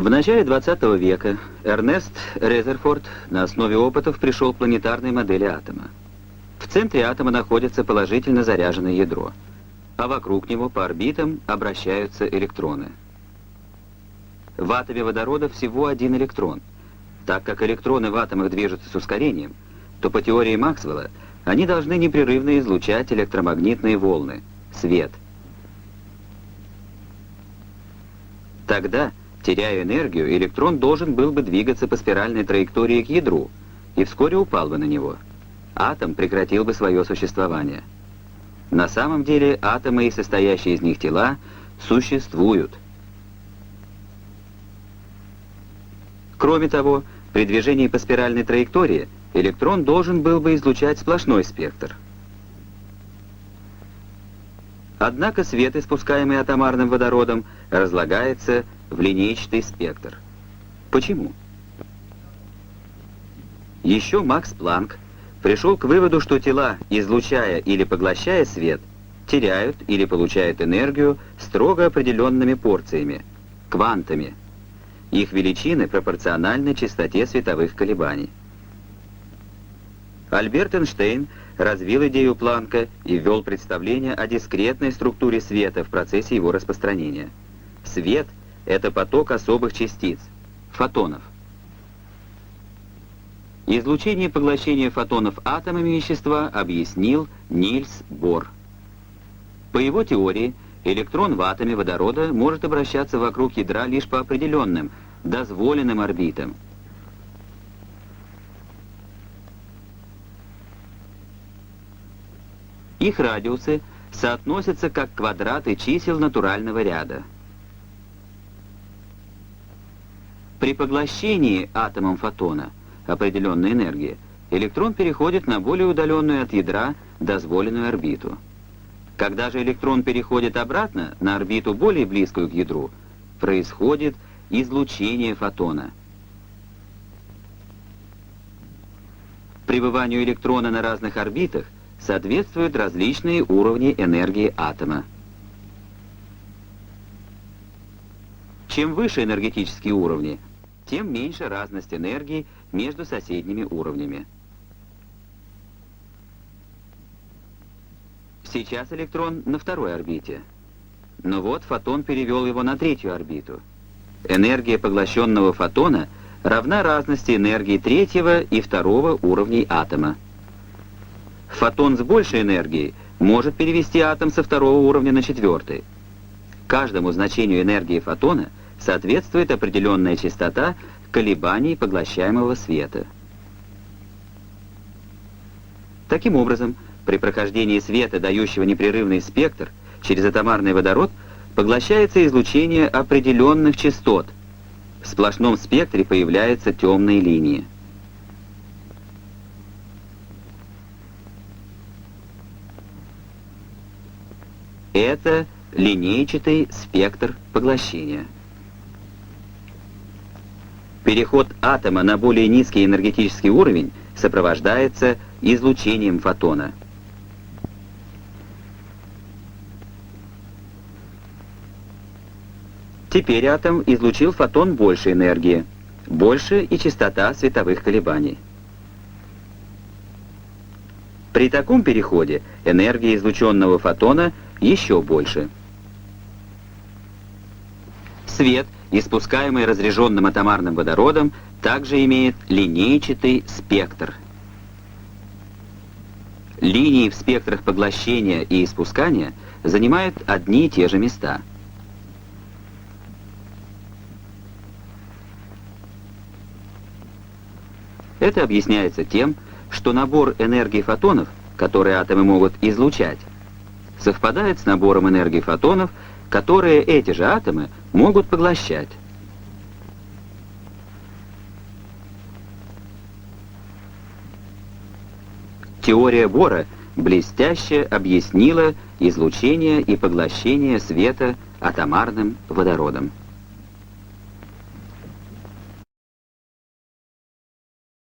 В начале 20 века Эрнест Резерфорд на основе опытов пришел к планетарной модели атома. В центре атома находится положительно заряженное ядро, а вокруг него по орбитам обращаются электроны. В атоме водорода всего один электрон. Так как электроны в атомах движутся с ускорением, то по теории Максвелла они должны непрерывно излучать электромагнитные волны, свет. Тогда, теряя энергию, электрон должен был бы двигаться по спиральной траектории к ядру и вскоре упал бы на него. Атом прекратил бы свое существование. На самом деле атомы и состоящие из них тела существуют. Кроме того, при движении по спиральной траектории электрон должен был бы излучать сплошной спектр. Однако свет, испускаемый атомарным водородом, разлагается в линейчатый спектр. Почему? Еще Макс Планк пришел к выводу, что тела, излучая или поглощая свет, теряют или получают энергию строго определенными порциями, квантами. Их величины пропорциональны частоте световых колебаний. Альберт Эйнштейн развил идею Планка и ввел представление о дискретной структуре света в процессе его распространения. Свет — это поток особых частиц, фотонов. Излучение и поглощение фотонов атомами вещества объяснил Нильс Бор. По его теории, электрон в атоме водорода может обращаться вокруг ядра лишь по определенным, дозволенным орбитам. Их радиусы соотносятся как квадраты чисел натурального ряда. При поглощении атомом фотона определенной энергии электрон переходит на более удаленную от ядра дозволенную орбиту. Когда же электрон переходит обратно на орбиту более близкую к ядру, происходит излучение фотона. Пребыванию электрона на разных орбитах соответствуют различные уровни энергии атома. Чем выше энергетические уровни, тем меньше разность энергии между соседними уровнями. Сейчас электрон на второй орбите. Но вот фотон перевел его на третью орбиту. Энергия поглощенного фотона равна разности энергии третьего и второго уровней атома. Фотон с большей энергией может перевести атом со второго уровня на четвертый. Каждому значению энергии фотона соответствует определенная частота колебаний поглощаемого света. Таким образом, при прохождении света, дающего непрерывный спектр, через атомарный водород поглощается излучение определенных частот. В сплошном спектре появляются темные линии. Это линейчатый спектр поглощения. Переход атома на более низкий энергетический уровень сопровождается излучением фотона. Теперь атом излучил фотон больше энергии, больше и частота световых колебаний. При таком переходе энергия излученного фотона еще больше. Свет, испускаемый разряженным атомарным водородом, также имеет линейчатый спектр. Линии в спектрах поглощения и испускания занимают одни и те же места. Это объясняется тем, что набор энергии фотонов, которые атомы могут излучать, совпадает с набором энергии фотонов, которые эти же атомы могут поглощать. Теория Бора блестяще объяснила излучение и поглощение света атомарным водородом.